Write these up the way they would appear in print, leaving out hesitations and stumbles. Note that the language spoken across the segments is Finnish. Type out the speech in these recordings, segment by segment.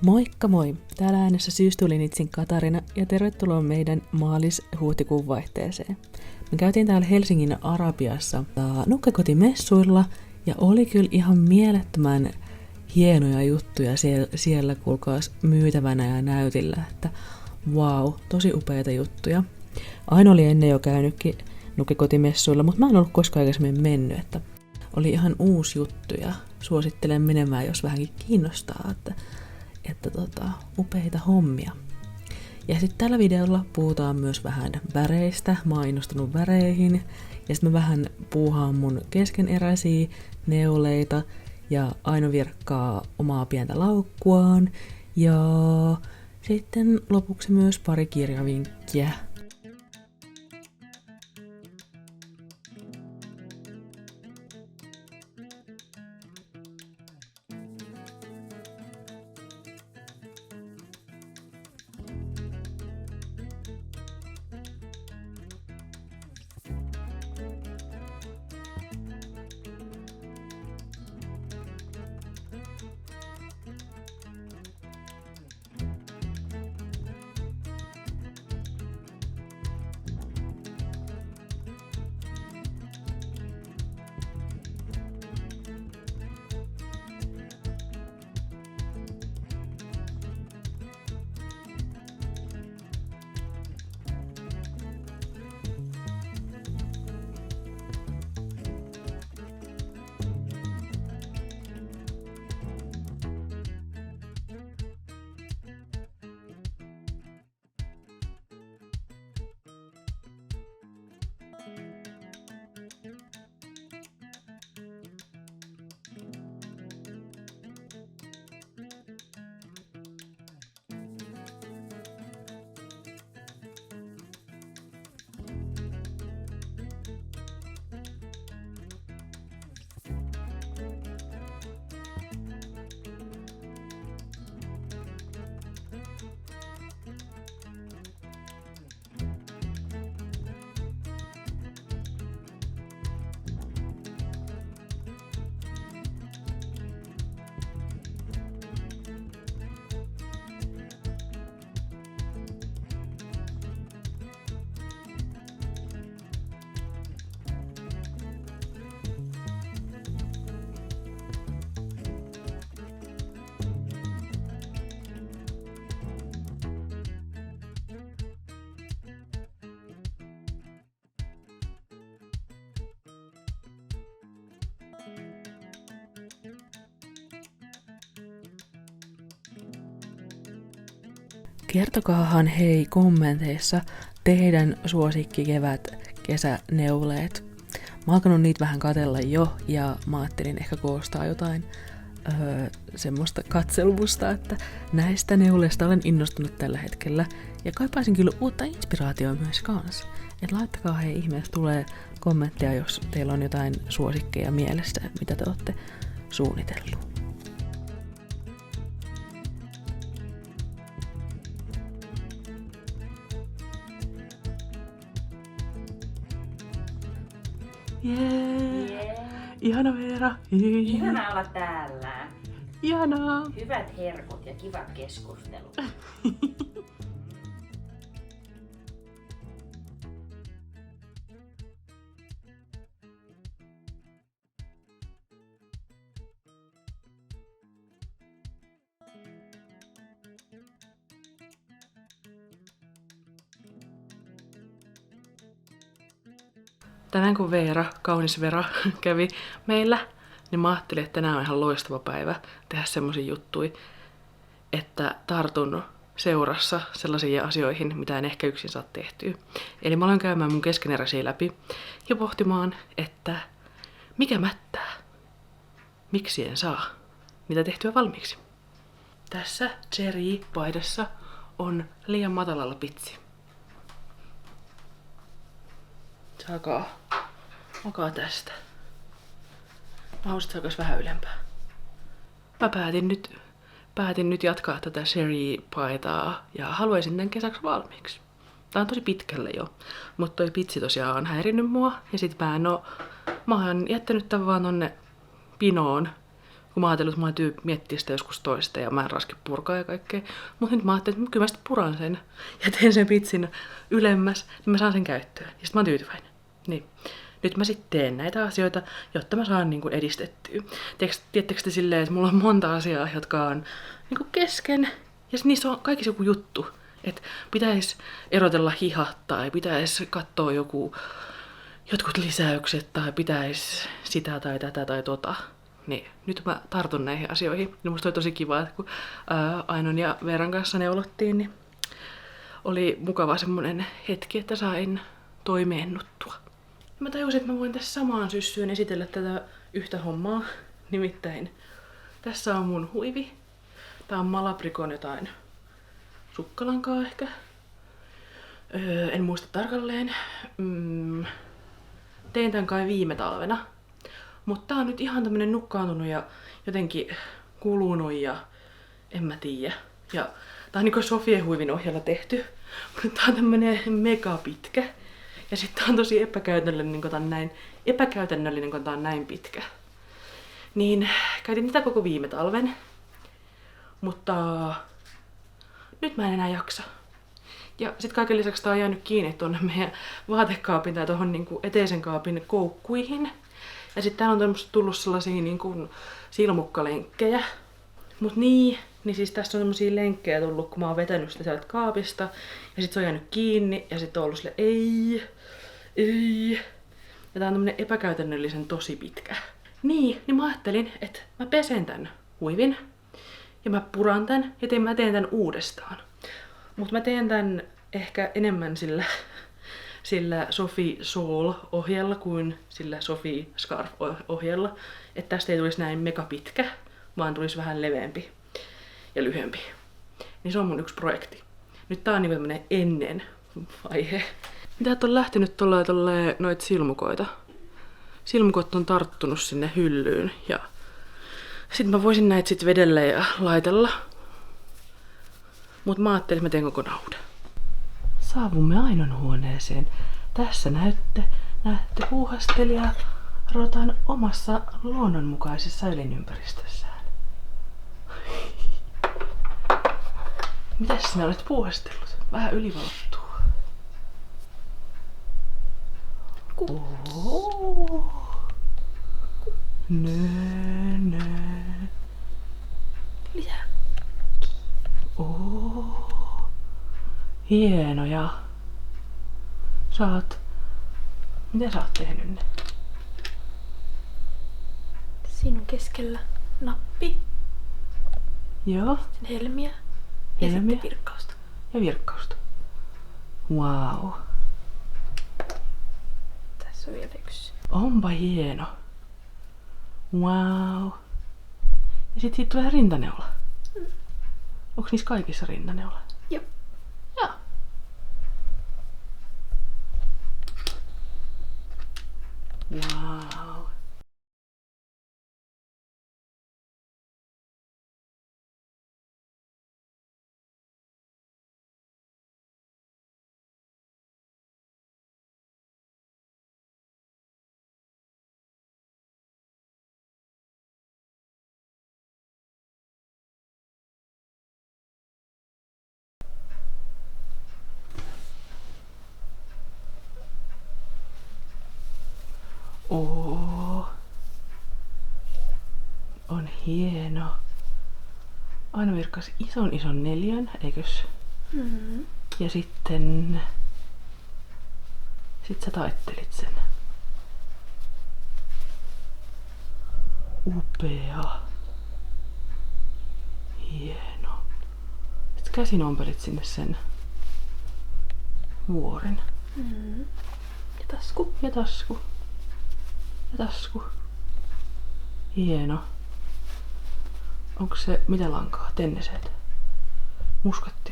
Moikka moi! Täällä äänessä Syystulinitsin Katarina ja tervetuloa meidän maalis-huhtikuun vaihteeseen. Me käytiin täällä Helsingin Arabiassa nukkekotimessuilla ja oli kyllä ihan mielettömän hienoja juttuja siellä kuulkaas myytävänä ja näytillä, että wow, tosi upeita juttuja. Aino oli ennen jo käynytkin nukkekotimessuilla, mutta mä en ollut koskaan aikaisemmin mennyt, että oli ihan uusi juttu ja suosittelen menemään, jos vähänkin kiinnostaa, että upeita hommia. Ja sitten tällä videolla puhutaan myös vähän väreistä, mä oon innostunut väreihin, ja sitten mä vähän puuhaan mun keskeneräisiä neuleita, ja Aino virkkaa omaa pientä laukkuaan, ja sitten lopuksi myös pari kirjavinkkiä. Kertokaahan hei kommenteissa teidän suosikki kesäneuleet. Mä oon alkanut niitä vähän katsella jo ja mä ajattelin ehkä koostaa jotain semmoista katselmusta, että näistä neuleista olen innostunut tällä hetkellä ja kaipaisin kyllä uutta inspiraatiota myös kanssa. Et laittakaa hei ihmeessä tulee kommentteja, jos teillä on jotain suosikkeja mielessä, mitä te olette suunnitellut. Yeah. Ihana Veera! Ihana olla täällä. Ihanaa! Hyvät herkut ja kivat keskustelut. Tänään kun kaunis Veera kävi meillä, niin mä ajattelin, että tänään on ihan loistava päivä tehdä semmosia juttuja, että tartun seurassa sellaisiin asioihin, mitä en ehkä yksin saa tehtyä. Eli mä aloin käymään mun keskeneräisiä läpi ja pohtimaan, että mikä mättää? Miksi en saa niitä tehtyä valmiiksi? Tässä cherry-paidassa on liian matalalla pitsi. Makaa tästä. Mä haluaisin, että se vähän ylempää. Mä päätin nyt jatkaa tätä sherry-paitaa ja haluaisin tämän kesäksi valmiiksi. Tää on tosi pitkälle jo, mutta toi pitsi tosiaan on häirinnyt mua. Ja sit mä oon jättänyt tän vaan tonne pinoon, kun mä ajattelin, että mulla täytyy miettiä sitä joskus toista ja mä en raski purkaa ja kaikkea. Mutta nyt mä ajattelin, että kyllä mä sitten puran sen ja teen sen pitsin ylemmäs, niin mä saan sen käyttöön. Ja sit mä oon tyytyväinen. Niin. Nyt mä sitten teen näitä asioita, jotta mä saan niinku edistettyä. Tiedättekö te silleen, että mulla on monta asiaa, jotka on niinku kesken. Ja niissä on kaikissa joku juttu. Että pitäisi erotella hihat tai pitäisi katsoa jotkut lisäykset tai pitäisi sitä tai tätä tai tota. Niin, nyt mä tartun näihin asioihin. Ja musta oli tosi kiva, että kun Ainon ja Veeran kanssa neulottiin, niin oli mukava semmonen hetki, että sain toimeennuttua. Mä tajusin, että mä voin tässä samaan syssyyn esitellä tätä yhtä hommaa. Nimittäin tässä on mun huivi. Tää on Malabrikon jotain sukkalankaa ehkä. En muista tarkalleen. Tein tän kai viime talvena. Mutta tää on nyt ihan tämmönen nukkaantunut ja jotenkin kulunut ja en mä tiedä. Ja tää on niinku Sofien huivin ohjalla tehty. Tää on tämmönen mega pitkä. Ja sitten tää on tosi epäkäytännöllinen, kun tää on näin pitkä. Niin käytin tätä koko viime talven. Mutta nyt mä en enää jaksa. Ja sit kaiken lisäksi tää on jäänyt kiinni tonne meidän vaatekaapin tai tohon niinku eteisen kaapin koukkuihin. Ja sit täällä on tullut sellaisia niinku silmukkalenkkejä. Mut niin siis tässä on semmosia lenkkejä tullut, kun mä oon vetänyt sitä sieltä kaapista. Ja sit se on jäänyt kiinni ja sit on ollut sille ei. Ja tää on tämmönen epäkäytännöllisen tosi pitkä. Niin mä ajattelin, että mä pesen tän huivin. Ja mä puran tän ja mä teen tän uudestaan. Mut mä teen tän ehkä enemmän sillä Sophie Soul-ohjella kuin sillä Sophie Scarf-ohjella. Että tästä ei tulisi näin mega pitkä, vaan tulisi vähän leveämpi ja lyhyempi. Niin se on mun yksi projekti. Nyt tää on niinku tämmönen ennen vaihe. Mitä on lähtenyt tolleen noit silmukoita? Silmukot on tarttunut sinne hyllyyn ja sit mä voisin näitä sit vedellä ja laitella. Mut mä ajattelin, että mä teen kokonaan uuden. Saavumme Ainon huoneeseen. Tässä näette puuhastelija Rotan omassa luonnonmukaisessa elinympäristössään. Mitäs sinä olet puuhastellut? Vähän ylivalottua. Nö. Lisää. Hienoja. Mitä sä oot tehnyt ne? Siinä on keskellä nappi, Joo. sitten helmiä ja sitten virkkausta. Ja virkkausta. Wow. Tässä on vielä yksi. Onpa hieno. Wow. Ja sit siitä tulee rintaneula. Onks niissä kaikissa rintaneula? Joo. Joo. Wow. On hieno. Aina virkkasi ison 4, eikös? Mm-hmm. Ja sitten sä taittelit sen. Upea. Hieno. Sitten käsin ompelit sinne sen vuoren. Mm-hmm. Ja tasku. Ja tasku. Hieno. Onko se mitä lankaa? Tenneseet? Muskatti?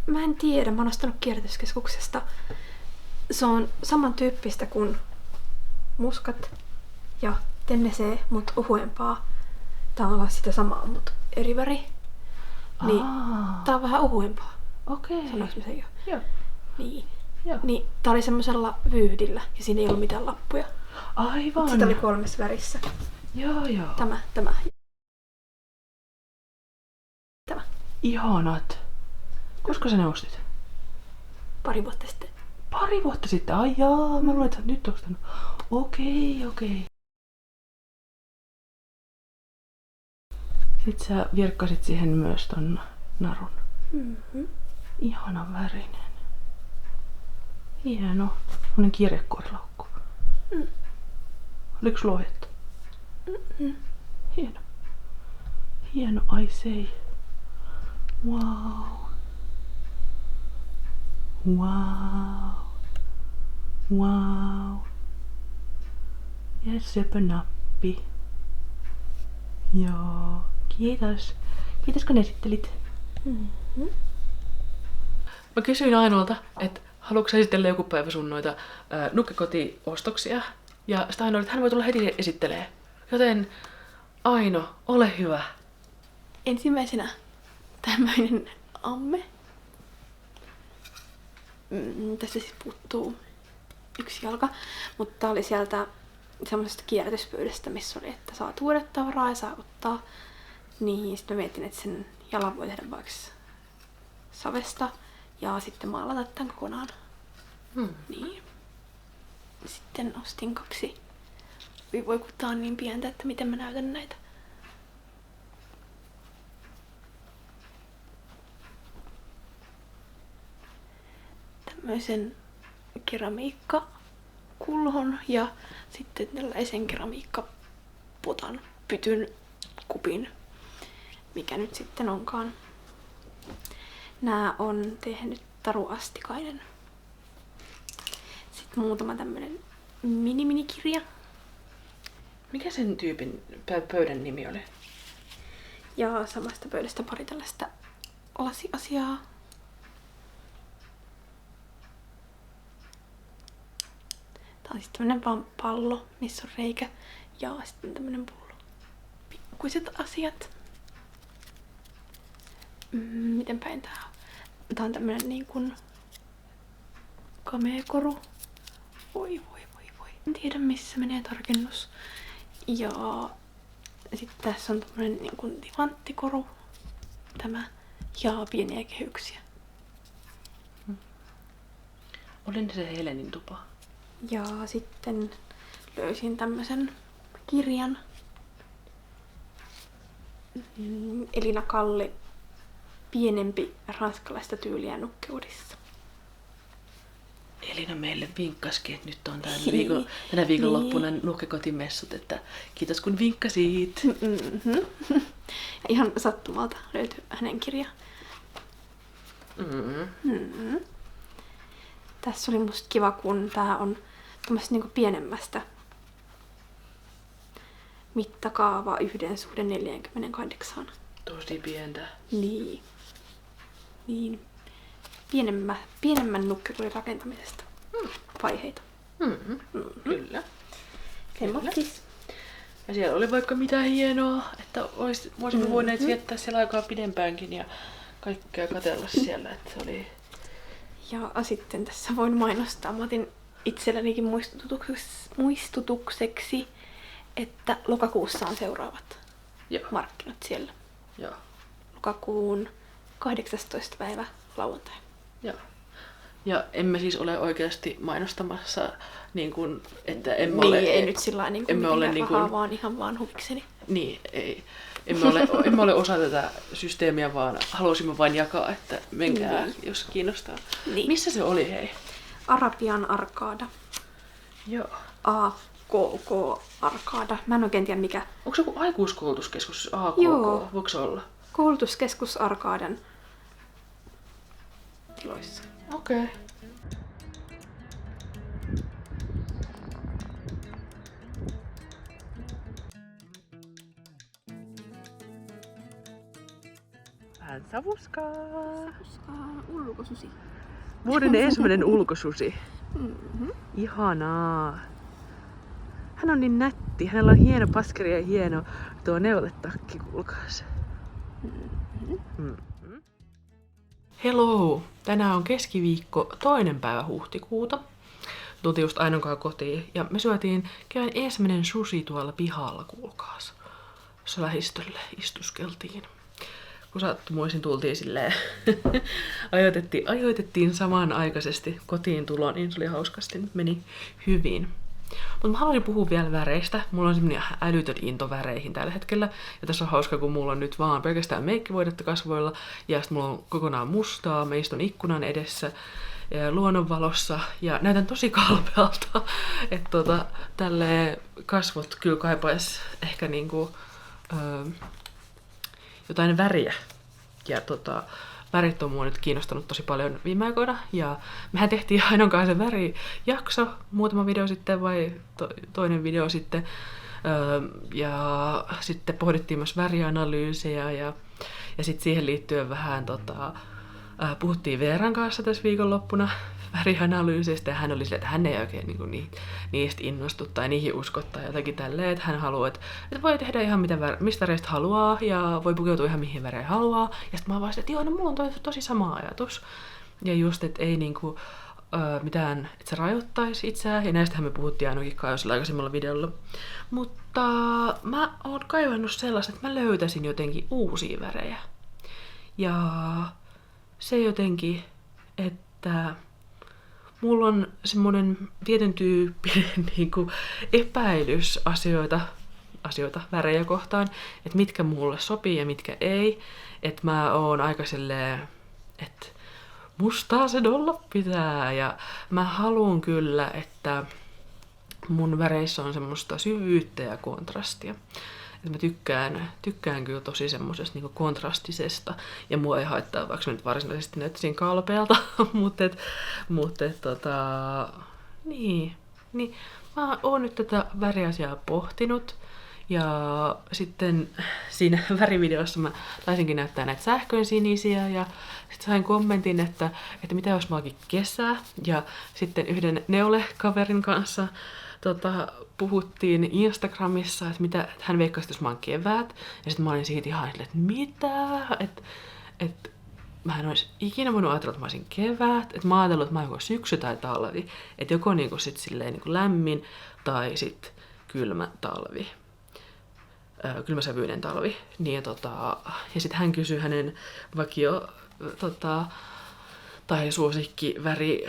Mä en tiedä. Mä oon ostanut kierrätyskeskuksesta. Se on samantyyppistä kuin muskat ja tennesee, mutta ohuempaa. Tää on sitä samaa, mutta eri väri. Niin, tää on vähän ohuempaa. Okei. Sanoinko mä sen jo? Joo. Niin. Joo. Niin, tää oli semmosella vyyhdillä ja siinä ei ollut mitään lappuja. Aivan. Sitä oli 3 värissä. Joo. Tämä. Ihanat. Koska sä ne ostit? Pari vuotta sitten. Pari vuotta sitten. Ai jaa, mä luulen, että sä nyt ostanut. Okei. Sitten sä virkkasit siihen myös ton narun. Mm-hmm. Ihana värinen. Hieno. Sellainen kirjekuorilaukku. Oliko sulla ohjetta? Hieno, I say. Wow. Ja söpönappi. Joo. Kiitos. Kiitos kun esittelit. Mä kysyin Ainoalta, että haluatko sä esitellä joku päivä sun noita nukkekotiostoksia. Ja sitä Aino oli, että hän voi tulla heti esittelee. Joten Aino, ole hyvä. Ensimmäisenä tämmöinen amme. Tässä siis puuttuu yksi jalka, mutta tää oli sieltä semmoisesta kierrätyspöydästä, missä oli, että saa tuoda tavaraa ja saa ottaa. Niin sitten mä mietin, että sen jalan voi tehdä vaikka savesta ja sitten maalata tämän kokonaan. Niin. Sitten ostin 2. Voi kun tää on niin pientä, että miten mä näytän näitä. Tämmöisen keramiikkakulhon ja sitten tällaisen keramiikkapotan, pytyn, kupin, mikä nyt sitten onkaan. Nää on tehnyt Taru Astikainen. Sitten muutama tämmönen minikirja. Mikä sen tyypin pöydän nimi oli? Ja samasta pöydästä pari tällaista lasiasiaa. Tää on siis tämmönen vaan pallo, missä on reikä. Ja sitten tämmönen pullo. Pikkuiset asiat. Miten päin tää on? Tää on tämmönen niin kuin kameekoru. Voi. En tiedä missä menee tarkennus. Ja sitten tässä on tämmönen niin kuin timanttikoru. Tämä. Ja pieniä kehyksiä. Oli se Helenin tupa. Ja sitten löysin tämmösen kirjan. Elina Kalli, pienempi ranskalaista tyyliä nukkeudessa. Elina meille vinkkasikin, että nyt on tänä viikonloppuna nukkekotimessut, että kiitos kun vinkkasit. Ihan sattumalta löytyi hänen kirja. Tässä oli musta kiva, kun tää on tämmöstä niinku pienemmästä mittakaava 1:48. Tosi pientä. Niin. Pienemmän nukkekodin rakentamisesta. Vaiheita. Kyllä. Semmoittis. Ja siellä oli vaikka mitä hienoa, että voisimme voineet viettää siellä aikaa pidempäänkin ja kaikkea katsella siellä, että se oli... Ja sitten tässä voin mainostaa. Mä otin itsellenikin muistutukseksi, että lokakuussa on seuraavat markkinat siellä. Joo. Lokakuun 18. päivä lauantai. Joo. Ja emme siis ole oikeasti mainostamassa, niin kuin, että emme ole... ei nyt sillä niin kuin rahaa, vaan ihan vaan huvikseni. Niin, ei. Emme ole osa tätä systeemiä, vaan halusimme vain jakaa, että menkää, jos kiinnostaa. Niin. Missä se oli, hei? Arabian Arcada. Joo. AKK Arcada. Mä en oikein tiedä mikä. Onko se joku aikuiskoulutuskeskus AKK? Joo. Voiko se olla? Koulutuskeskus Arcaden tiloissa. Okei. Vähän savuskaa. Ulkosusi. Vuoden ensimmäinen ulkosusi. Ihanaa. Hän on niin nätti. Hänellä on hieno paskeri ja hieno tuo neuletakki, kuulkaas. Hello! Tänään on keskiviikko 2. päivä huhtikuuta. tultiin just Ainon kotiin ja me syötiin kevään ensimmäinen sushi tuolla pihalla, kuulkaas. Jossa lähistölle istuskeltiin. Kun sattumoisin tultiin silleen, ajoitettiin samanaikaisesti kotiin tuloon, niin se oli hauskasti, nyt meni hyvin. Mutta mä haluaisin puhua vielä väreistä. Mulla on semmonen älytön into väreihin tällä hetkellä. Ja tässä on hauska, kun mulla on nyt vaan pelkästään meikkivoidetta kasvoilla. Ja sitten mulla on kokonaan mustaa. Mä istun ikkunan edessä luonnonvalossa. Ja näytän tosi kalpealta. Että tälleen kasvot kyllä kaipais ehkä niinku jotain väriä. Ja värit on mua nyt kiinnostanut tosi paljon viime aikoina. Ja mehän tehtiin Ainon kanssa se värijakso muutama video sitten vai toinen video sitten. Ja sitten pohdittiin myös värianalyysejä ja sitten siihen liittyen vähän puhuttiin Veeran kanssa tässä viikonloppuna värianalyyseistä ja hän oli silleen, että hän ei oikein niistä innostu tai niihin usko tai jotakin tälleen, että hän haluaa, että voi tehdä ihan mistä väreistä haluaa ja voi pukeutua ihan mihin väreen haluaa. Ja sitten mä vaan että joo, no mulla on tosi sama ajatus. Ja just, että ei mitään, että se rajoittaisi itseään ja näistähän me puhuttiin ainakin jossain aikaisemmalla videolla. Mutta mä oon kaivannut sellaista, että mä löytäisin jotenkin uusia värejä. Ja se jotenkin, että mulla on semmonen tietyn tyyppinen epäilys asioita värejä kohtaan, että mitkä mulle sopii ja mitkä ei. Että mä oon aika silleen, että mustaa se olla pitää ja mä haluun kyllä, että mun väreissä on semmoista syvyyttä ja kontrastia. Et mä tykkään kyllä tosi semmosesta niinku kontrastisesta ja mua ei haittaa, vaikka mä nyt varsinaisesti näyttäisin kalpealta, niin. Mä oon nyt tätä väriasiaa pohtinut ja sitten siinä värivideossa mä taisinkin näyttää näitä sähkön sinisiä ja sitten sain kommentin, että mitä jos mä oonkin kesää ja sitten yhden neule-kaverin kanssa puhuttiin Instagramissa, että hän veikkasi, jos mä oon kevät. Ja sitten mä olin siitä ihan silleen, että mitä? Että mä en olisi ikinä voinut ajatella, että mä olisin kevät. Että mä ajattelin, että mä oon joko syksy tai talvi. Että joko niinku sit silleen niinku lämmin tai sit kylmä talvi. Kylmäsävyinen talvi. Niin, ja sitten hän kysyi hänen vakio tai suosikkiväri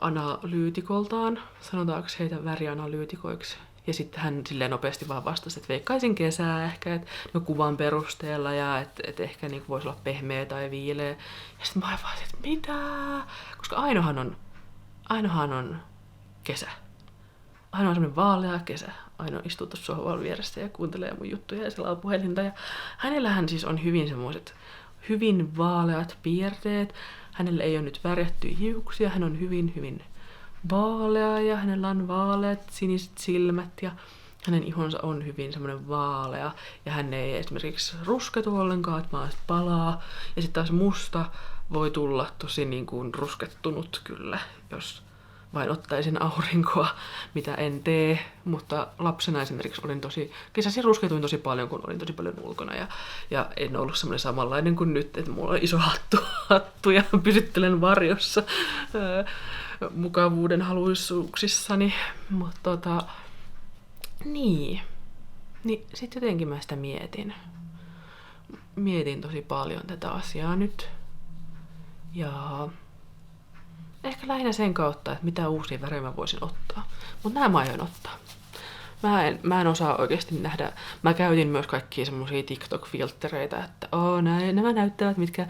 analyytikoltaan, sanotaanko heitä värianalyytikoiksi. Ja sitten hän silleen nopeasti vaan vastasi, että veikkaisin kesää ehkä, että kuvan perusteella ja että ehkä niinku voisi olla pehmeä tai viileä. Ja sitten mä vaan, että mitä? Koska Ainohan on kesä. Aino on semmoinen vaalea kesä. Aino istuu tuossa sohvalla vieressä ja kuuntelee mun juttuja ja selaa puhelinta. Ja hänellähän siis on hyvin semmoiset hyvin vaaleat piirteet. Hänellä ei ole nyt värjättyjä hiuksia, hän on hyvin vaalea ja hänellä on vaaleat siniset silmät ja hänen ihonsa on hyvin semmoinen vaalea ja hän ei esimerkiksi rusketu ollenkaan, että vaan palaa. Ja sitten taas musta voi tulla tosi niin kuin ruskettunut kyllä, jos vain ottaisin aurinkoa, mitä en tee, mutta lapsena esimerkiksi kesäisin rusketuin tosi paljon, kun olin tosi paljon ulkona ja en ollut semmoinen samanlainen kuin nyt, että mulla on iso hattu ja pysyttelen varjossa mukavuuden haluisuuksissani, mutta niin sit jotenkin mä sitä mietin tosi paljon tätä asiaa nyt ja ehkä lähinnä sen kautta, että mitä uusia värejä mä voisin ottaa. Mutta nämä mä aion ottaa. Mä en osaa oikeasti nähdä. Mä käytin myös kaikkia semmosia TikTok-filttereitä, että nämä näyttävät, mitkä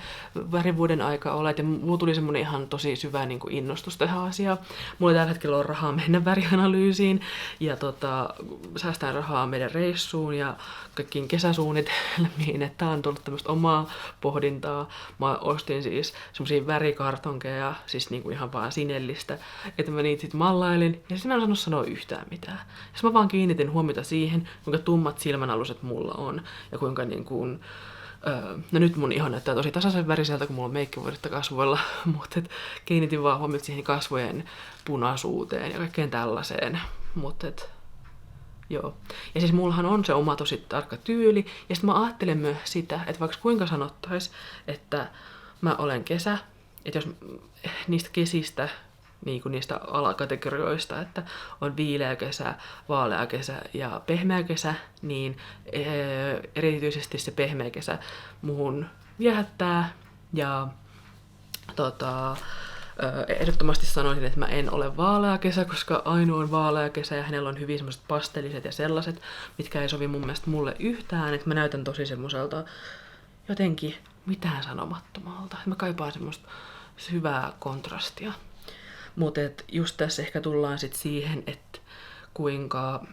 värivuoden aika olet. Ja mulla tuli semmonen ihan tosi syvä niin kuin innostus tähän asiaan. Mulla tällä hetkellä on rahaa mennä värianalyysiin ja säästään rahaa meidän reissuun ja kaikkiin kesäsuunnitelmiin. Että tää on tullut tämmöistä omaa pohdintaa. Mä ostin siis semmosia värikartonkeja, siis niinku ihan vaan sinellistä, että mä niitä sit mallailin. Ja siis mä en osannut sanoa yhtään mitään. Ja mä vaan kiinnitin huomiota siihen, kuinka tummat silmänaluset mulla on ja kuinka niin kuin, no nyt mun iho näyttää tosi tasaisen väriseltä, kun mulla on meikkivoidetta kasvoilla, mutta kiinnitin vaan huomiota siihen kasvojen punaisuuteen ja kaikkeen tällaiseen, mutta joo. Ja siis mullahan on se oma tosi tarkka tyyli ja sitten mä ajattelen myös sitä, että vaikka kuinka sanottais, että mä olen kesä, että jos niistä kesistä niin kuin niistä alakategorioista, että on viileä kesä, vaalea kesä ja pehmeä kesä, niin erityisesti se pehmeä kesä muhun viehättää. Ja ehdottomasti sanoisin, että mä en ole vaalea kesä, koska Aino on vaalea kesä ja hänellä on hyvin semmoiset pasteliset ja sellaiset, mitkä ei sovi mun mielestä mulle yhtään, että mä näytän tosi semmoiselta jotenkin mitään sanomattomalta. Mä kaipaan semmoista hyvää kontrastia. Mutta just tässä ehkä tullaan sit siihen, että kuinka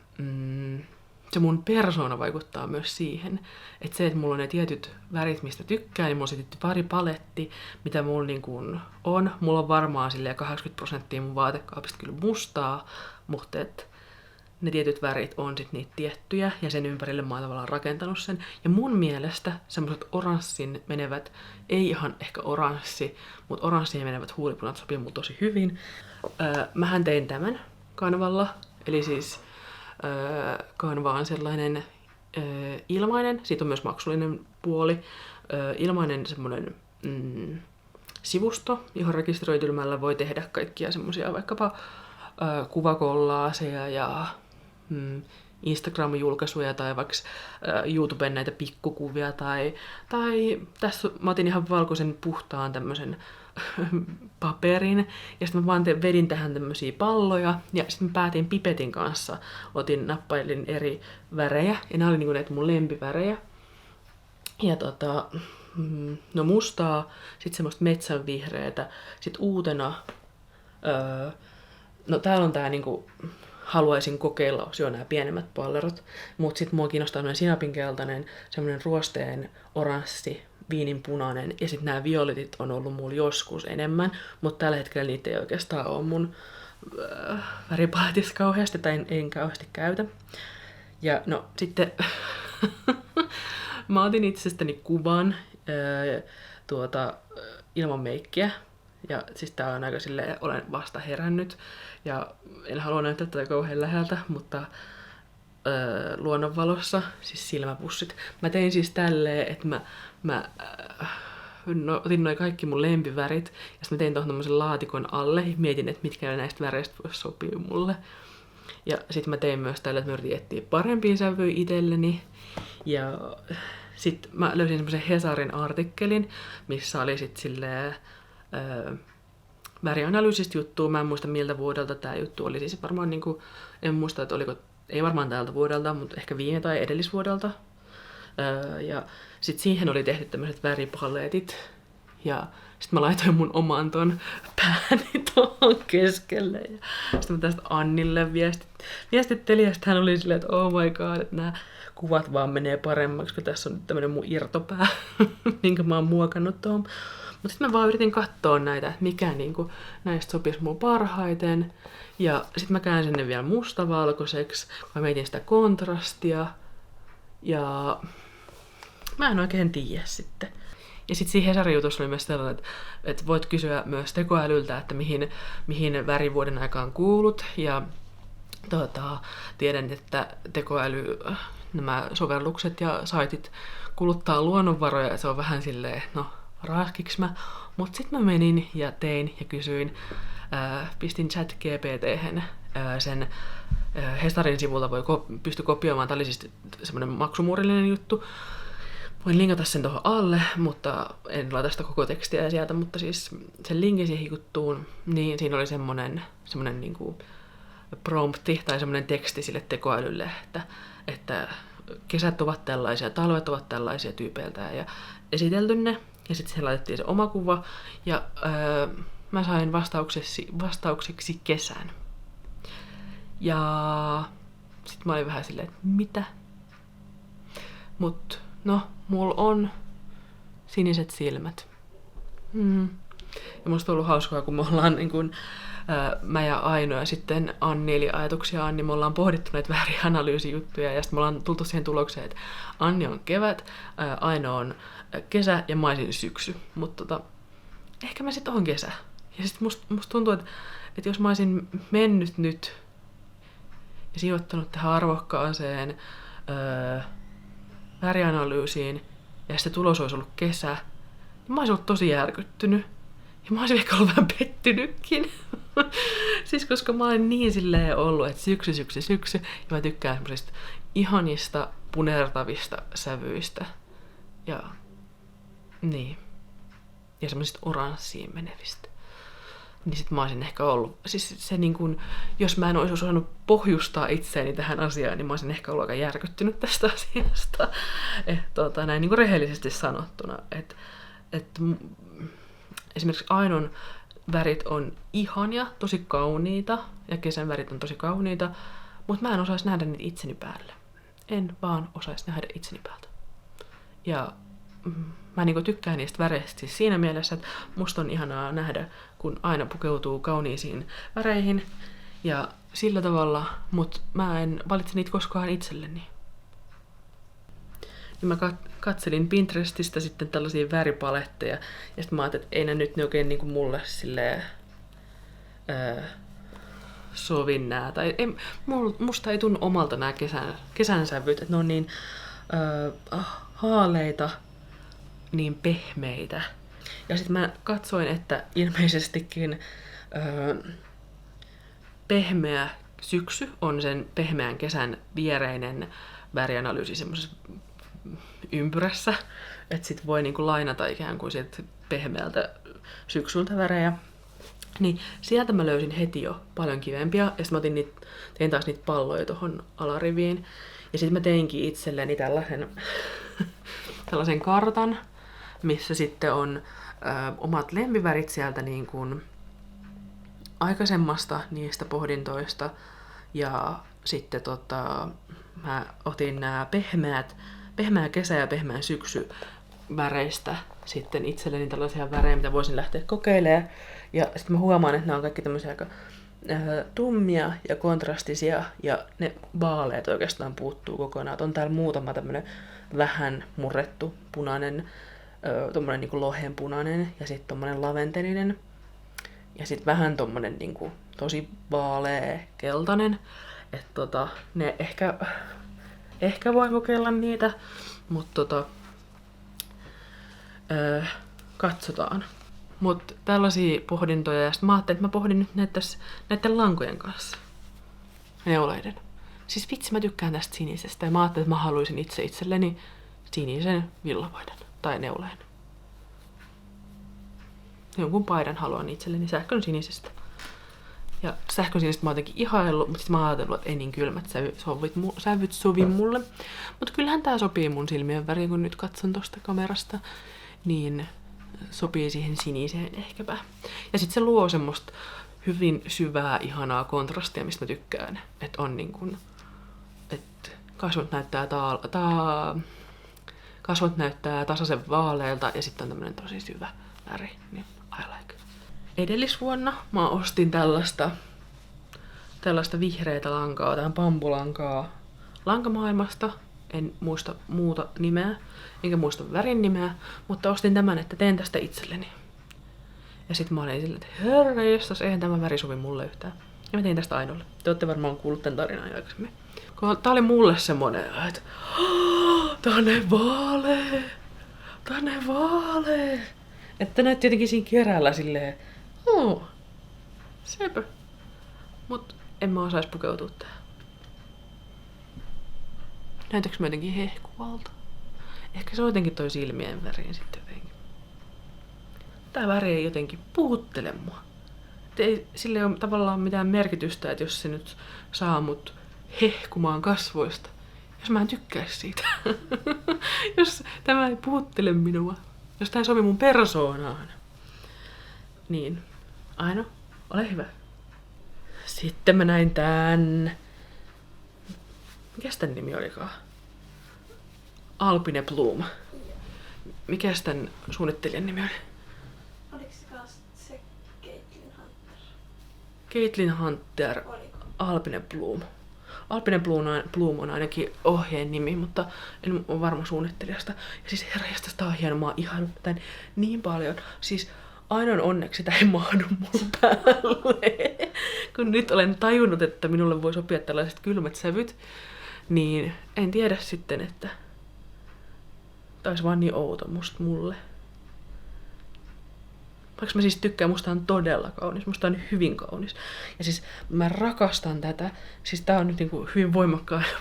se mun persoona vaikuttaa myös siihen. Että se, että mulla on ne tietyt värit, mistä tykkään, niin mulla on se tietty varipaletti, mitä mulla niin kuin on. Mulla on varmaan 80% mun vaatekaapista kyllä mustaa, mutta ne tietyt värit on sit niitä tiettyjä, ja sen ympärille mä oon tavallaan rakentanut sen. Ja mun mielestä semmoiset oranssin menevät, ei ihan ehkä oranssi, mutta oranssiin menevät huulipunat sopii mulle tosi hyvin. Mähän tein tämän Canvalla, eli siis Canva on sellainen ilmainen, siitä on myös maksullinen puoli, ilmainen semmoinen sivusto, johon rekisteröitymällä voi tehdä kaikkia semmosia vaikkapa kuvakollaaseja ja Instagram-julkaisuja tai vaikka YouTuben näitä pikkukuvia tai tässä mä otin ihan valkoisen puhtaan tämmösen paperin ja sitten mä vaan vedin tähän tämmösiä palloja ja sitten mä päätin pipetin kanssa, nappailin eri värejä ja nämä oli niinku näitä mun lempivärejä ja no mustaa, sitten semmoista metsänvihreätä, sitten uutena no täällä on tää niinku haluaisin kokeilla osio nämä pienemmät pallerot, mutta sitten mua kiinnostaa noin sinapinkeltainen, semmoinen ruosteen oranssi, viininpunainen ja sitten nämä violetit on ollut mulla joskus enemmän, mutta tällä hetkellä niitä ei oikeastaan ole mun väripaletissa kauheasti tai en kauheasti käytä. Ja no sitten mä otin itsestäni kuvan ilman meikkiä. Ja siis tää on aika silleen, olen vasta herännyt ja en halua näyttää tätä kauhean läheltä, mutta luonnonvalossa, siis silmäpussit. Mä tein siis tälleen, että mä otin noi kaikki mun lempivärit ja sitten mä tein tuohon tommosen laatikon alle ja mietin, että mitkä näistä väreistä vois sopia mulle. Ja sitten mä tein myös tällä, että mä yritin etsiä parempia sävyjä itselleni. Ja sitten mä löysin semmosen Hesarin artikkelin, missä oli sit silleen värianalyysistä juttua. Mä en muista miltä vuodelta tää juttu oli. Siis varmaan niinku, en muista, että oliko, ei varmaan tältä vuodelta, mutta ehkä viime tai edellisvuodelta. Ja sit siihen oli tehty tämmöiset väripaletit. Ja sit mä laitoin mun oman ton pääni tohon keskelle. Ja sit mä tästä Annille viestittelin ja sit hän oli silleen, että oh my god, että nää kuvat vaan menee paremmaksi, kun tässä on nyt tämmönen mun irtopää, minkä mä oon muokannut tuohon. Mutta sitten mä vaan yritin katsoa näitä, että mikä niinku näistä sopisi mun parhaiten. Ja sitten mä käänsin ne vielä mustavalkoiseksi, kun mä mietin sitä kontrastia. Ja mä en oikein tiedä sitten. Ja sitten siinä Hesarin jutussa oli myös sellainen, että voit kysyä myös tekoälyltä, että mihin värivuoden aikaan kuulut. Ja tiedän, että tekoäly, nämä sovellukset ja saitit kuluttaa luonnonvaroja, ja se on vähän silleen, no raaskiks mä. Mut sit mä menin ja tein ja kysyin, pistin ChatGPT:hen sen Hesarin sivulta pysty kopioimaan, tää oli siis semmonen maksumuurillinen juttu. Voin linkata sen tuohon alle, mutta en laita sitä koko tekstiä sieltä, mutta siis sen linkin siihen juttuun, niin siinä oli semmonen niinku prompti tai semmonen teksti sille tekoälylle, että kesät ovat tällaisia, talvet ovat tällaisia tyypeiltä ja esitelty ne. Ja sitten siihen laitettiin se oma kuva ja mä sain vastaukseksi kesän. Ja sitten mä olin vähän silleen, että mitä? Mut no, mulla on siniset silmät. Ja musta on ollut hauskaa, kun me ollaan niin kun, mä ja Aino ja sitten Anni, eli ajatuksia Anni, me ollaan pohdittu näitä värianalyysijuttuja ja sitten me ollaan tultu siihen tulokseen, että Anni on kevät, Aino on kesä ja mä olisin syksy. Mutta ehkä mä sit oon kesä. Ja sit musta tuntuu, että jos mä olisin mennyt nyt ja sijoittanut tähän arvokkaaseen värianalyysiin ja sitten tulos olisi ollut kesä, niin mä olisin ollut tosi järkyttynyt. Ja mä olisin ehkä ollut vähän pettynytkin. Siis koska mä olen niin silleen ollut, että syksy, ja mä tykkään semmoisista ihanista, punertavista sävyistä. Ja niin. Ja semmoisista oranssiin menevistä. Niin sit mä olisin ehkä ollut, siis se niin kun, jos mä en olisi osannut pohjustaa itseäni tähän asiaan, niin mä olisin ehkä ollut aika järkyttynyt tästä asiasta. Näin niin kuin rehellisesti sanottuna. Esimerkiksi Ainon värit on ihania, tosi kauniita, ja kesän värit on tosi kauniita, mutta mä en osaisi nähdä niitä itseni päälle. En vaan osaisi nähdä itseni päältä. Ja mä niinku tykkään niistä väreistä siis siinä mielessä, että musta on ihanaa nähdä, kun Aina pukeutuu kauniisiin väreihin ja sillä tavalla, mutta mä en valitse niitä koskaan itselleni. Niin mä katselin Pinterestistä sitten tällaisia väripaletteja ja sitten mä ajattelin, että ei ne nyt oikein niinku mulle silleen sovin nää. Tai musta ei tunnu omalta nää kesän sävyt, että ne on niin haaleita, niin pehmeitä. Ja sitten mä katsoin, että ilmeisestikin pehmeä syksy on sen pehmeän kesän viereinen värianalyysi semmoisessa ympyrässä. Että sit voi niinku lainata ikään kuin sieltä pehmeältä syksyltä värejä. Niin sieltä mä löysin heti jo paljon kivempia. Ja sitten mä tein taas niitä palloja tuohon alariviin. Ja sitten mä teinkin itselleni tällaisen kartan, missä sitten on omat lempivärit sieltä niin kuin aikaisemmasta niistä pohdintoista. Ja sitten mä otin nämä pehmeä kesä ja pehmeä syksy väreistä sitten itselleni tällaisia värejä, mitä voisin lähteä kokeilemaan. Ja sitten mä huomaan, että nämä on kaikki tämmöisiä aika tummia ja kontrastisia, ja ne vaaleet oikeastaan puuttuu kokonaan. On täällä muutama tämmönen vähän murrettu punainen, tommonen niinku lohenpunainen, ja sitten tommonen laventelinen, ja sitten vähän tommonen niinku tosi vaalea keltainen. Että ne ehkä voi kokeilla niitä, mutta katsotaan. Mutta tällaisia pohdintoja, ja sitten mä ajattelin, että mä pohdin nyt näiden lankojen kanssa. Neuleiden. Siis vitsi, mä tykkään tästä sinisestä, ja mä ajattelin, että mä haluaisin itselleni sinisen villapaidan tai neuleen. Jonkun paidan haluan itselleni sähkön sinisestä. Ja sähkön sinisestä mä oon jotenkin ihaillut, mutta sitten mä oon ajatellut, että ei niin kylmät sävyt sovi mulle. Mutta kyllähän tää sopii mun silmien väriin, kun nyt katson tosta kamerasta. Niin sopii siihen siniseen ehkäpä. Ja sitten se luo semmoista hyvin syvää, ihanaa kontrastia, mistä mä tykkään. Että on niin kuin, että kasvot näyttää tasaisen vaaleelta ja sitten on tämmönen tosi syvä väri. Niin I like. Edellisvuonna mä ostin tällaista vihreätä lankaa, tähän bambulankaa lankamaailmasta. En muista muuta nimeä, enkä muista värin nimeä, mutta ostin tämän, että teen tästä itselleni. Ja sit mä olin silleen, että herrejestas, eihän tämä väri sovi mulle yhtään. Ja mä tein tästä Ainolle. Te ootte varmaan kuullut tämän tarinan aikaisemmin. Tää oli mulle semmonen, että tää on näin vaalea. Että näytti jotenkin siinä kerällä silleen, sepä. Mut en mä osais pukeutua tähän. Näytäks mä jotenkin hehkuvalta? Ehkä se on jotenkin toi silmien väriin sitten jotenkin. Tää väri ei jotenkin puhuttele mua. Sillä ei ole tavallaan mitään merkitystä, että jos se nyt saa mut hehkumaan kasvoista. Jos mä en tykkäis siitä. Jos tämä ei puhuttele minua. Jos tää ei sovi mun persoonaan. Niin. Aino, ole hyvä. Sitten mä näin tän. Mikäs tän nimi olikaan? Alpine Bloom. Mikäs tän suunnittelijan nimi oli? Oliko se Caitlin Hunter? Caitlin Hunter. Oliko? Alpine Bloom. Alpine Bloom on ainakin ohjeen nimi, mutta en ole varma suunnittelijasta. Ja siis herranjestas, tää on hieno, mä oon ihannut tän niin paljon. Siis Ainon onneksi tää ei mahdu mun päälle. Kun nyt olen tajunnut, että minulle voi sopia tällaiset kylmät sävyt, niin en tiedä sitten, että taisi vaan niin outo mulle. Vaikka mä siis tykkään, musta on todella kaunis, musta on hyvin kaunis. Ja siis mä rakastan tätä, siis tää on nyt niinku hyvin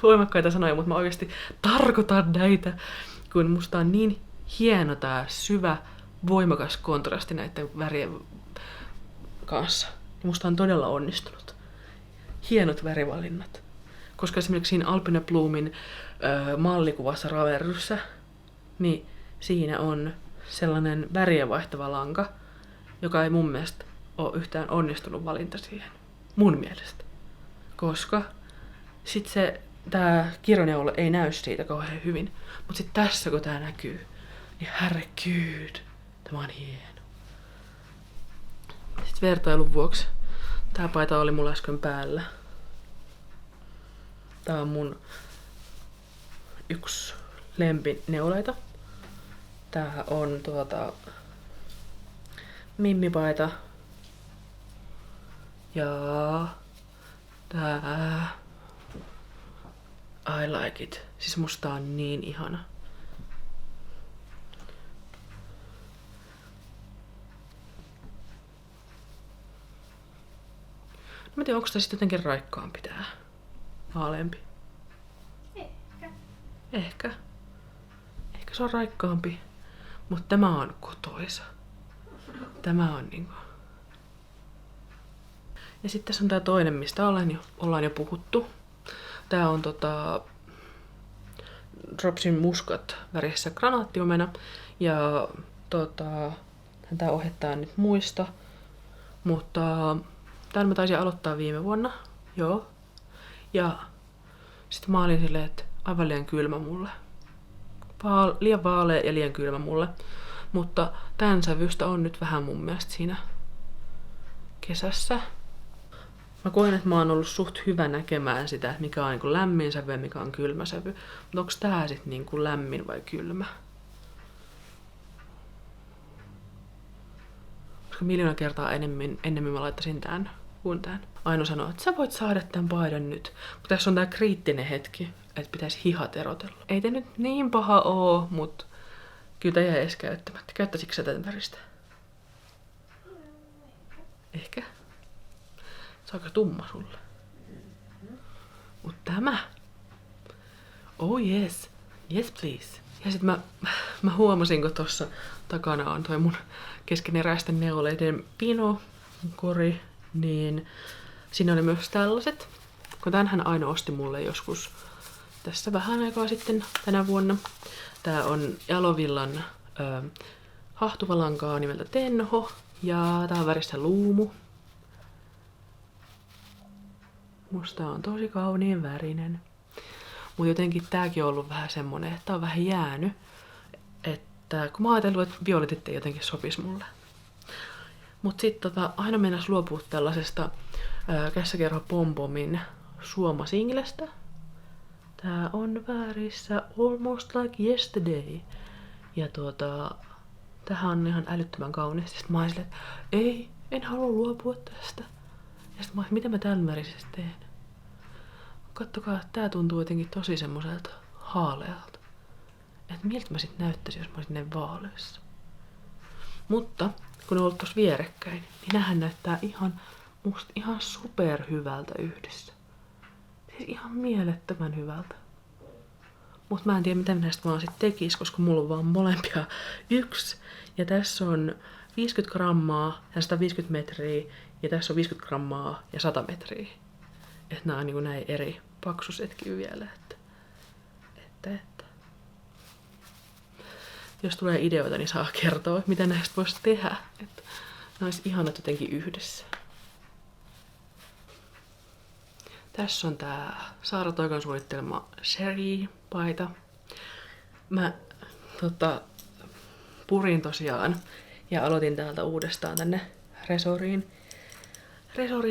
voimakkaita sanoja, mutta mä oikeasti tarkoitan näitä, kun musta on niin hieno tää syvä, voimakas kontrasti näiden värien kanssa. Ja musta on todella onnistunut. Hienot värivalinnat. Koska esimerkiksi siinä Alpine Blumin mallikuvassa Ravelryssä, niin siinä on sellainen värien vaihtava lanka, joka ei mun mielestä ole yhtään onnistunut valinta siihen. Mun mielestä. Koska sit tää kirjoneula ei näy siitä kauhean hyvin. Mut sit tässä kun tää näkyy, niin herregud, tämä on hieno. Sit vertailun vuoksi tää paita oli mulla äsken päällä. Tää on mun yksi lempineuleita. Tää on mimmipaita. Ja tää I like it. Siis musta on niin ihana. Mä tiedän, onko tää sitten jotenkin raikkaampi tää? Vaaleampi. Ehkä. Ehkä se on raikkaampi. Mutta tämä on kotoisa. Tämä on niinku... Ja sitten tässä on tää toinen, mistä ollaan jo puhuttu. Tää on Dropsin muskat värissä granaattiomena. Ja tää ohjattaa nyt muista. Mutta tän mä taisin aloittaa viime vuonna. Joo. Ja sitten mä olin silleen, että aivan liian kylmä mulle. Liian vaalea ja liian kylmä mulle. Mutta tän sävystä on nyt vähän mun mielestä siinä kesässä. Mä koen, että mä oon ollut suht hyvä näkemään sitä, että mikä on niinku lämmin sävy ja mikä on kylmä sävy. Mutta onks tää sit niinku lämmin vai kylmä? Koska miljoona kertaa ennemmin mä laittaisin tän kuin tän. Aino sanoo, että sä voit saada tän paidan nyt. Mutta tässä on tää kriittinen hetki, että pitäisi hihat erotella. Ei te nyt niin paha oo, mut kyllä tää jäi edes käyttämättä. Käyttäisikö sä tätä väristä? Ehkä. Se on aika tumma sulle. Mut tämä. Oh yes. Yes please. Ja sit mä huomasin, kun tossa takana on toi mun keskeneräisten neuleiden pinokori, niin siinä oli myös tällaiset. Kun tänhän Aino osti mulle joskus tässä vähän aikaa sitten tänä vuonna. Tää on Jalovillan hahtuva lankaa nimeltä Tenho. Ja tää on värissä luumu. Musta on tosi kauniin värinen. Mut jotenkin tääkin on ollut vähän semmonen, että tää on vähän jäänyt. Että kun mä ajattelin, että violetit ei jotenkin sopis mulle. Mut sit aina mennäs luopua tällaisesta Kässäkerho Pompomin suomasinglestä. Tää on värissä Almost Like Yesterday. Ja tähän on ihan älyttömän kaunis. Sitten mä olin silleen, että ei, en halua luopua tästä. Ja sitten mä olin, mitä mä tämän värisesti teen? Kattokaa, tää tuntuu jotenkin tosi semmoiselta haalealta. Että miltä mä sit näyttäisin, jos mä olisin näin vaaleissa. Mutta kun ne on ollut tossa vierekkäin, niin nämähän näyttää musta ihan superhyvältä yhdessä. Siis ihan mielettömän hyvältä. Mut mä en tiedä, mitä näistä vaan sit tekis, koska mulla on vaan molempia yksi. Ja tässä on 50 grammaa ja 150 metriä. Ja tässä on 50 grammaa ja 100 metriä. Että nää on niinku näin eri paksusetkin vielä. Että. Jos tulee ideoita, niin saa kertoa, mitä näistä voisi tehdä. Että ne olisi ihanat jotenkin yhdessä. Tässä on tää Saara Toikan suunnittelema Sherry-paita. Mä purin tosiaan ja aloitin täältä uudestaan tänne resoriin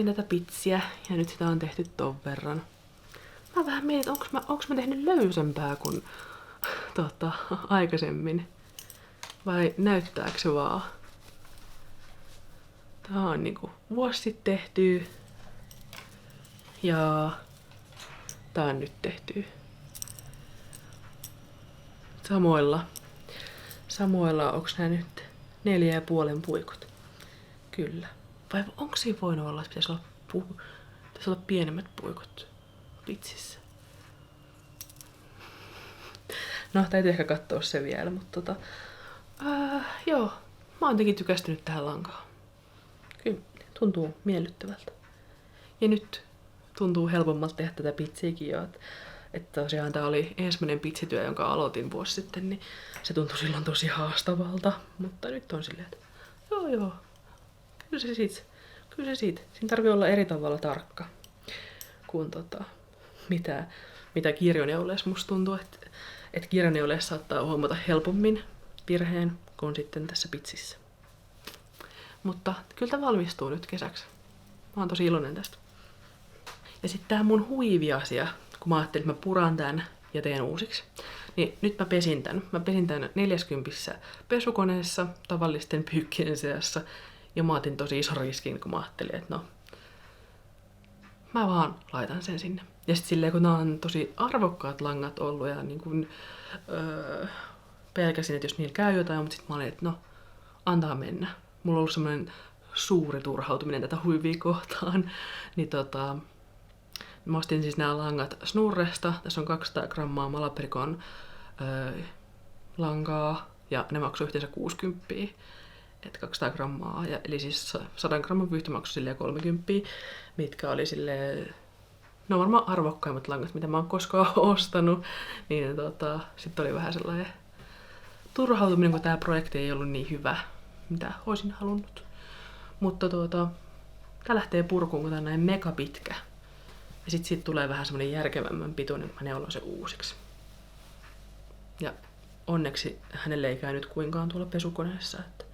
tätä pitsiä ja nyt sitä on tehty ton verran. Mä vähän mietin, että onks mä tehnyt löysempää kuin aikaisemmin vai näyttääkö se vaan? Tää on niinku vuosi sitten tehty ja tää on nyt tehty samoilla onks nää nyt 4,5 puikot. Kyllä. Vai onko siinä voinut olla, että pitäisi olla pienemmät puikot pitsissä? No, täytyy ehkä katsoa se vielä, mutta joo. Mä oon jotenkin tykästynyt tähän lankaan. Kyllä, tuntuu miellyttävältä. Ja nyt tuntuu helpommalta tehdä tätä pitsiäkin jo. Että tosiaan tää oli ensimmäinen pitsityö, jonka aloitin vuosi sitten, niin se tuntui silloin tosi haastavalta. Mutta nyt on silleen, että joo. Kyllä se siitä. Siinä tarvii olla eri tavalla tarkka kuin mitä kirjoneuleessa musta tuntuu, että kirjoneuleessa saattaa huomata helpommin virheen kuin sitten tässä pitsissä. Mutta kyllä tämä valmistuu nyt kesäksi. Mä oon tosi iloinen tästä. Ja sitten tää mun huivi-asia, kun mä ajattelin, että mä puran tän ja teen uusiksi. Niin nyt mä pesin tän. Mä pesin tän 40 pesukoneessa tavallisten pyykkien seassa. Ja mä otin tosi ison riskin, kun mä ajattelin, että no, mä vaan laitan sen sinne. Ja sit silleen, kun nää on tosi arvokkaat langat ollut ja niin kun, pelkäsin, että jos niillä käy jotain, mutta sit mä olin, että no, antaa mennä. Mulla on ollut semmoinen suuri turhautuminen tätä huivia kohtaan. Niin mä ostin siis nämä langat Snurresta. Tässä on 200 grammaa Malaperikon lankaa ja ne maksoi yhteensä 60. Että 200 grammaa, eli siis 100 gramman vyyhti maksoi silleen 30, mitkä oli silleen, no varmaan arvokkaimmat langat, mitä mä oon koskaan ostanut. Niin sitten oli vähän sellainen turhautuminen, kun tää projekti ei ollut niin hyvä, mitä olisin halunnut. Mutta tää lähtee purkuun, kun tää on näin mega pitkä. Ja sit siitä tulee vähän semmonen järkevämmän pituinen, kun mä neulon se uusiksi. Ja onneksi hänelle ei käynyt kuinkaan tuolla pesukoneessa, että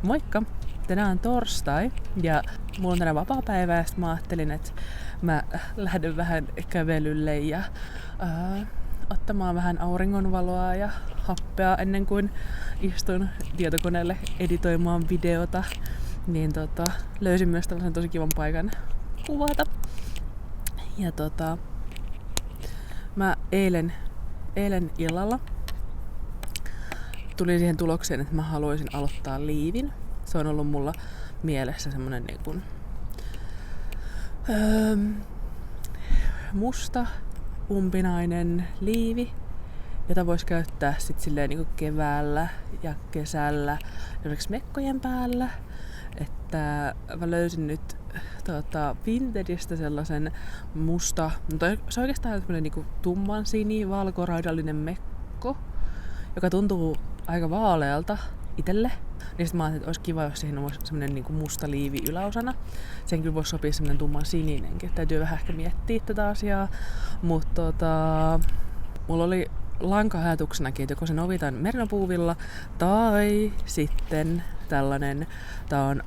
moikka! Tänään on torstai ja mulla on tänään vapaapäivä ja mä ajattelin, että mä lähden vähän kävelylle ja ottamaan vähän auringonvaloa ja happea ennen kuin istun tietokoneelle editoimaan videota. Niin löysin myös tällaisen tosi kivan paikan kuvata. Ja mä eilen illalla tulin siihen tulokseen, että mä haluaisin aloittaa liivin. Se on ollut mulla mielessä semmonen niin kuin, musta, umpinainen liivi, jota voisi käyttää sit silleen niin kuin keväällä ja kesällä esimerkiksi mekkojen päällä. Että mä löysin nyt Vintedistä sellaisen musta, mutta se on oikeastaan semmonen niin kuin tumman valkoraidallinen mekko, joka tuntuu aika vaalealta itselle. Niin sit mä ajattelin, että olisi kiva, jos siihen olisi semmonen niinku musta liivi yläosana. Sen kyllä voisi sopia semmonen tumman sininenkin. Täytyy vähän ehkä miettiä tätä asiaa. Mutta mulla oli lanka-ajatuksenakin, että joko se novitaan merinopuuvilla tai sitten tällainen, tää on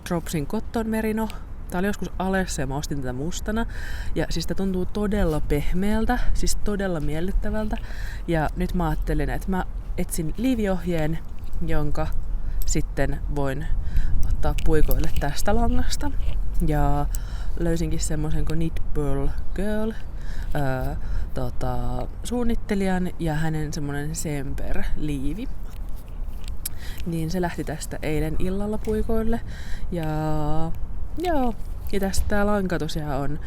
Dropsin Cotton Merino. Tää oli joskus Alessa ja mä ostin tätä mustana. Ja siis tää tuntuu todella pehmeältä, siis todella miellyttävältä. Ja nyt mä ajattelin, että mä etsin liiviohjeen, jonka sitten voin ottaa puikoille tästä langasta. Ja löysinkin semmoisen kuin Knit Pearl Girl suunnittelijan ja hänen semmonen Semper-liivi. Niin se lähti tästä eilen illalla puikoille. Ja joo, ja tästä tää lanka tosiaan on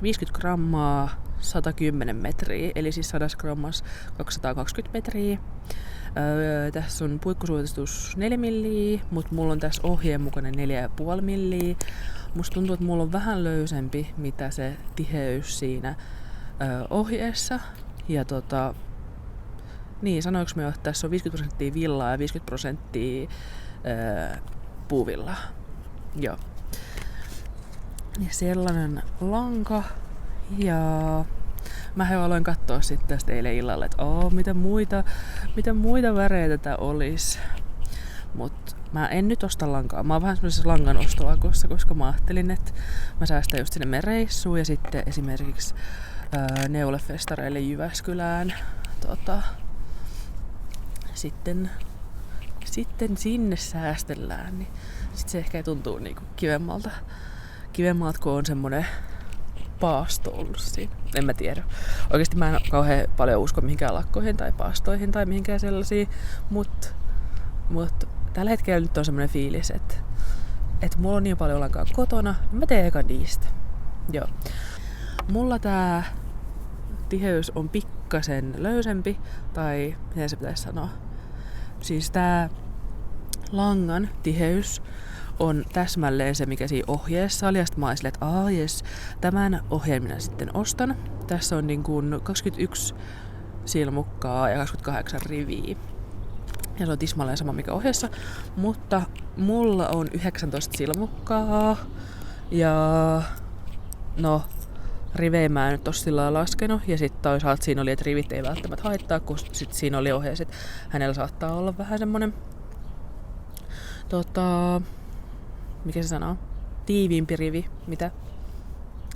50 grammaa 110 metriä, eli siis 100 grammassa 220 metriä. Tässä on puikkosuositus 4 milliä, mutta mulla on tässä ohjeen mukainen 4,5 milliä. Musta tuntuu, että mulla on vähän löysempi, mitä se tiheys siinä ohjeessa. Ja niin, sanoinko mä jo, että tässä on 50% villaa ja 50% puuvillaa. Joo. Ja sellainen lanka. Ja mä aloin katsoa sitten tästä eilen illalla, että mitä muita värejä tää olisi. Mut mä en nyt osta lankaa. Mä oon vähän semmoisessa langan ostolakossa, koska mä ajattelin, että mä säästän just sinne mereissuun ja sitten esimerkiksi neulefestareille Jyväskylään. Sitten sinne säästellään, niin sit se ehkä tuntuu niinku kivemmalta, kun on semmonen paasto ollut siinä. En mä tiedä. Oikeesti mä en kauhean paljon usko mihinkään lakkoihin tai paastoihin tai mihinkään sellaisiin, mut tällä hetkellä nyt on semmonen fiilis, että mulla on niin paljon lankaa kotona, niin mä teen eka niistä. Joo. Mulla tää tiheys on pikkasen löysempi, tai miten se pitäisi sanoa. Siis tää langan tiheys on täsmälleen se, mikä siinä ohjeessa oli. Ja sit mä oon silleen, että jes, tämän ohjeen minä sitten ostan. Tässä on niin kuin 21 silmukkaa ja 28 riviä. Ja se on tismalleen sama mikä ohjeessa. Mutta mulla on 19 silmukkaa. Ja no, rivejä mä en nyt oo sillä lailla laskenut. Ja sit toisaalta siinä oli, että rivit ei välttämättä haittaa, kun sit siinä oli ohjeessa, että hänellä saattaa olla vähän semmonen mikä se sanoo? Tiiviimpi rivi, mitä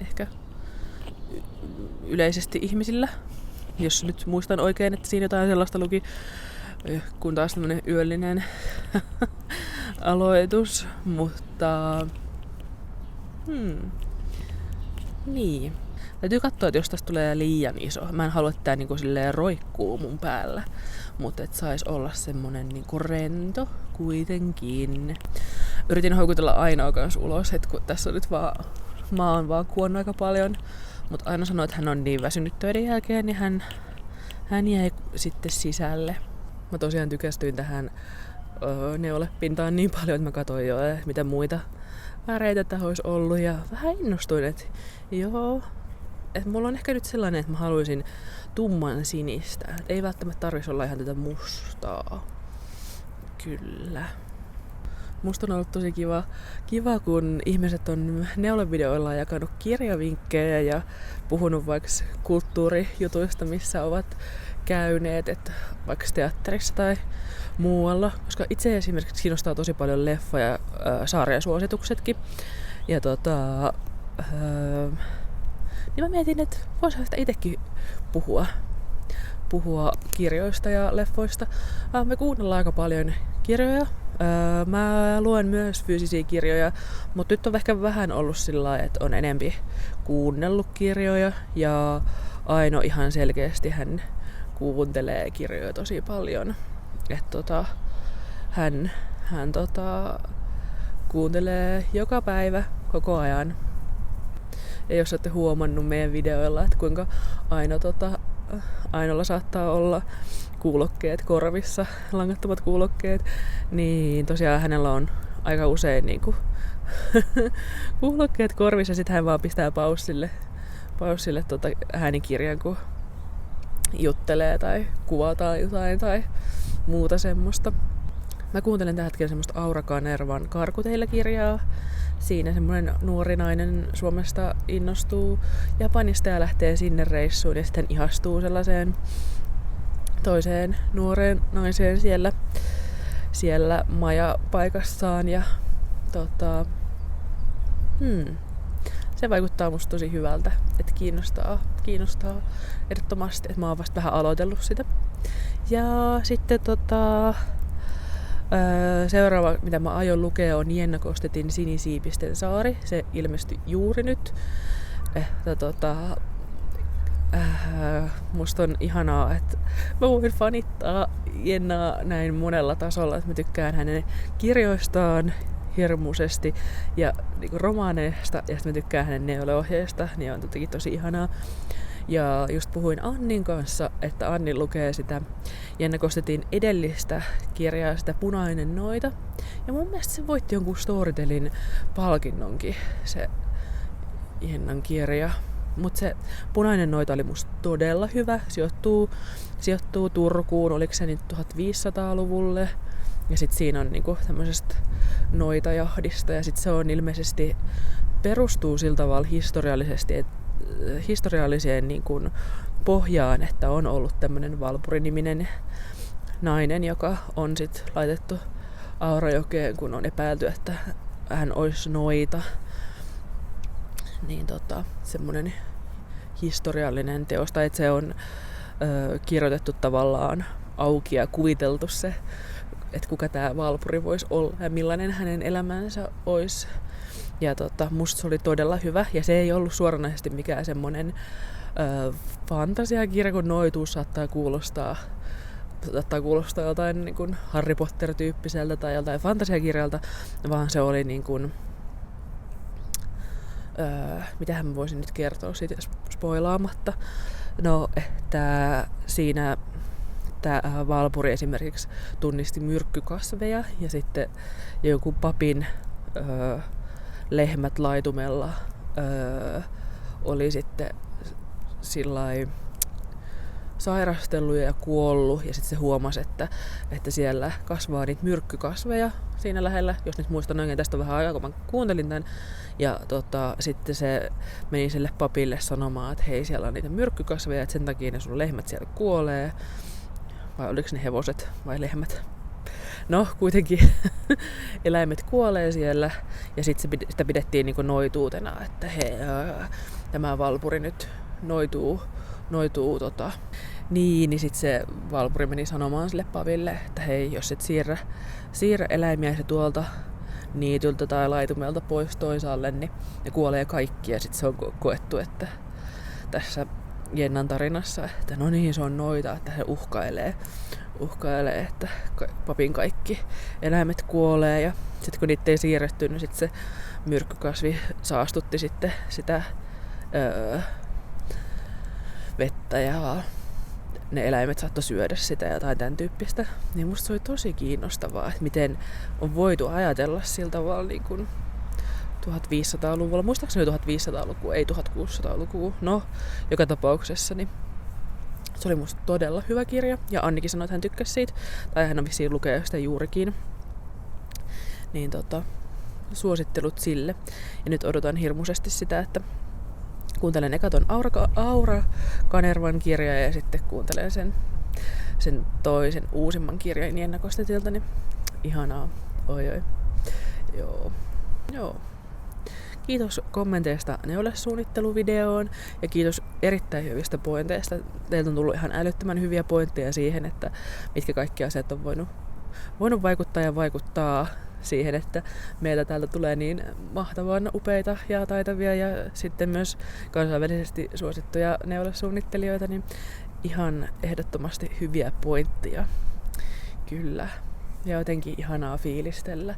ehkä yleisesti ihmisillä. Jos nyt muistan oikein, että siinä jotain sellaista luki, kun taas tämmönen yöllinen aloitus. Mutta niin. Täytyy katsoa, että jos tästä tulee liian iso. Mä en halua, että tää niinku silleen roikkuu mun päällä. Mutta et sais olla semmonen niinku rento kuitenkin. Yritin houkutella Ainoa kanssa ulos, että kun tässä on nyt mä oon vaan kuonnut aika paljon. Mutta Aino sanoi, että hän on niin väsynyt töiden jälkeen, niin hän jäi sitten sisälle. Mä tosiaan tykästyin tähän neulepintaan niin paljon, että mä katsoin jo, mitä muita väreitä tähän olisi ollut. Ja vähän innostuin, että joo. Että mulla on ehkä nyt sellainen, että mä haluaisin tumman sinistä. Et ei välttämättä tarvitsisi olla ihan tätä mustaa. Kyllä. Musta on ollut tosi kiva, kun ihmiset on neulevideoilla jakanut kirjavinkkejä ja puhunut vaikka kulttuurijutuista, missä ovat käyneet, että vaikka teatterissa tai muualla. Koska itse esimerkiksi kiinnostaa tosi paljon leffa- ja sarjasuosituksetkin. Ja niin mä mietin, että voisi sitä itsekin puhua kirjoista ja leffoista. Me kuunnellaan aika paljon kirjoja. Mä luen myös fyysisiä kirjoja, mutta nyt on ehkä vähän ollut sillä lailla, että on enempi kuunnellut kirjoja. Ja Aino ihan selkeästi hän kuuntelee kirjoja tosi paljon. Että hän kuuntelee joka päivä koko ajan. Ja jos olette huomannut meidän videoilla, että kuinka Ainolla saattaa olla kuulokkeet korvissa, langattomat kuulokkeet, niin tosiaan hänellä on aika usein niinku kuulokkeet korvissa, sit hän vaan pistää paussille äänikirjan, kun juttelee tai kuvataan jotain tai muuta semmoista. Mä kuuntelen tällä hetkellä semmoista Aura Kanervan Karkuteillä-kirjaa. Siinä semmoinen nuori nainen Suomesta innostuu Japanista ja lähtee sinne reissuun ja sitten ihastuu sellaiseen toiseen nuoreen naiseen siellä majapaikassaan ja se vaikuttaa musta tosi hyvältä, että kiinnostaa ehdottomasti, että mä oon vasta vähän aloitellut sitä. Ja sitten seuraava, mitä mä aion lukea, on Jenna Kostetin Sinisiipisten saari. Se ilmestyi juuri nyt. Musta on ihanaa, että mä voin fanittaa Jennaa näin monella tasolla, että mä tykkään hänen kirjoistaan hirmuisesti ja niinku romaaneista, ja sitten mä tykkään hänen neuleohjeista, niin on toki tosi ihanaa. Ja just puhuin Annin kanssa, että Anni lukee sitä Jenna Kostetin edellistä kirjaa, sitä Punainen noita. Ja mun mielestä se voitti jonkun Storytelin palkinnonkin, se Jennan kirja. Mutta se Punainen noita oli musta todella hyvä. Sijoittuu Turkuun, oliko se nyt 1500-luvulle. Ja sit siinä on niinku tämmöisestä noitajahdista. Ja sit se on ilmeisesti perustuu sillä tavalla historialliseen niin kuin pohjaan, että on ollut tämmönen Valpuri-niminen nainen, joka on sit laitettu Aurajokeen, kun on epäilty, että hän olisi noita. Niin semmonen historiallinen teos, tai että se on kirjoitettu tavallaan auki ja kuviteltu se, että kuka tämä Valpuri voisi olla ja millainen hänen elämänsä olisi. Ja musta se oli todella hyvä, ja se ei ollut suoranaisesti mikään semmonen fantasiakirja, kun noituus saattaa kuulostaa jotain niin kuin Harry Potter-tyyppiseltä tai joltain fantasiakirjalta, vaan se oli niin kuin, mitähän mä voisin nyt kertoa siitä spoilaamatta. No, että siinä tämä Valpuri esimerkiksi tunnisti myrkkykasveja ja sitten joku papin lehmät laitumella oli sitten sillai sairastellut ja kuollut, ja sitten se huomasi, että siellä kasvaa niitä myrkkykasveja siinä lähellä, jos nyt muistan oikein, tästä vähän aikaa, kun mä kuuntelin tämän. Ja sitten se meni sille papille sanomaan, että hei, siellä on niitä myrkkykasveja, että sen takia ne sun lehmät siellä kuolee. Vai oliko ne hevoset vai lehmät? No, kuitenkin eläimet kuolee siellä, ja sitten sitä pidettiin niinku noituutena, että hei, tämä Valpuri nyt noituu niin sit se Valpuri meni sanomaan sille papille, että hei, jos et siirrä eläimiä se tuolta niityltä tai laitumelta pois toisaalle, niin ne kuolee kaikki. Ja sit se on koettu, että tässä Jennan tarinassa, että no niin, se on noita, että he uhkailee, että papin kaikki eläimet kuolee. Ja sitten kun niitä ei siirretty, niin sit se myrkkykasvi saastutti sitten sitä vettä ja ne eläimet saattoi syödä sitä ja jotain tämän tyyppistä. Niin musta se oli tosi kiinnostavaa, että miten on voitu ajatella sillä tavalla niin kuin 1500-luvulla. Muistaakseni 1500-lukua, ei 1600-lukua. No, joka tapauksessa niin se oli musta todella hyvä kirja. Ja Annikin sanoi, että hän tykkäsi siitä. Tai hän on vissiin lukee sitä juurikin. Niin suosittelut sille. Ja nyt odotan hirmuisesti sitä, että kuuntelen eka ton Aura Kanervan kirja ja sitten kuuntelen sen toisen uusimman kirjan Jenna Kostetilta, niin ihanaa. Oi. Joo. Kiitos kommenteista neulesuunnitteluvideoon ja kiitos erittäin hyvistä pointeista. Teiltä on tullut ihan älyttömän hyviä pointteja siihen, että mitkä kaikki asiat on voinut vaikuttaa ja vaikuttaa siihen, että meiltä täältä tulee niin mahtavan upeita ja taitavia ja sitten myös kansainvälisesti suosittuja neulesuunnittelijoita, niin ihan ehdottomasti hyviä pointteja. Kyllä. Ja jotenkin ihanaa fiilistellä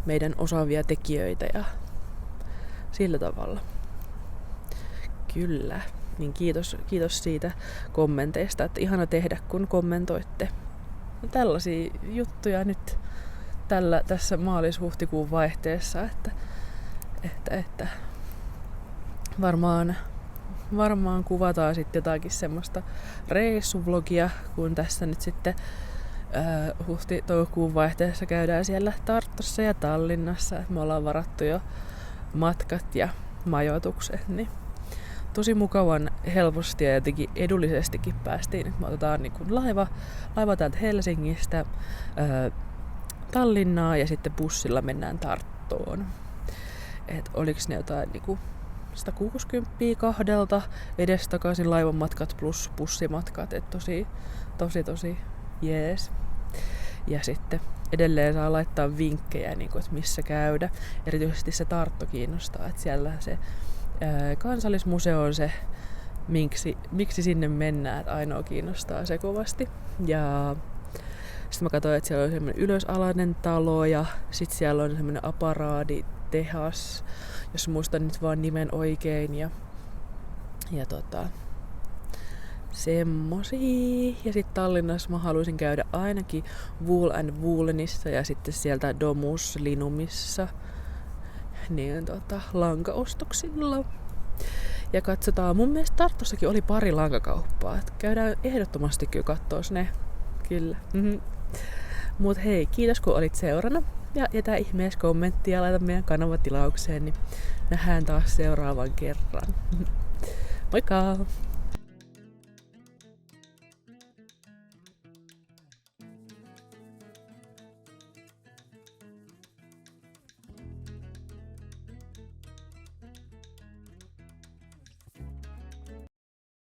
meidän osaavia tekijöitä ja sillä tavalla. Kyllä. Niin kiitos siitä kommenteista, että ihana tehdä kun kommentoitte. No, tällaisia juttuja nyt tässä maalis-huhtikuun vaihteessa, että varmaan kuvataan sitten jotakin semmoista reissuvlogia, kun tässä nyt sitten huhti-toukokuun vaihteessa käydään siellä Tartussa ja Tallinnassa. Me ollaan varattu jo matkat ja majoitukset, niin tosi mukavan helposti ja jotenkin edullisestikin päästiin. Me otetaan niin kuin laiva täältä Helsingistä Tallinnaa ja sitten bussilla mennään Tarttoon. Et oliks ne jotain niinku 160 kahdelta edestakaisin laivan matkat plus bussimatkat. Et tosi jees. Ja sitten edelleen saa laittaa vinkkejä, niin kuin, että missä käydä. Erityisesti se Tartto kiinnostaa, että siellä se kansallismuseo on se, miksi sinne mennään, että ainoa kiinnostaa se kovasti. Ja sitten mä katsoin, että siellä on semmoinen ylösalainen talo ja sitten siellä on semmoinen aparaaditehas, jos muistan nyt vaan nimen oikein. Ja semmosia. Ja sitten Tallinnassa mä haluaisin käydä ainakin Wool & Woolenissa ja sitten sieltä Domus Linumissa niin lankaostoksilla. Ja katsotaan, mun mielestä Tartossakin oli pari lankakauppaa. Et käydään ehdottomasti kyllä kattoos ne. Kyllä. Mut hei, kiitos kun olit seurana. Ja jätä ihmeessä kommenttia ja laita meidän kanavatilaukseen, niin nähdään taas seuraavan kerran. Moikka!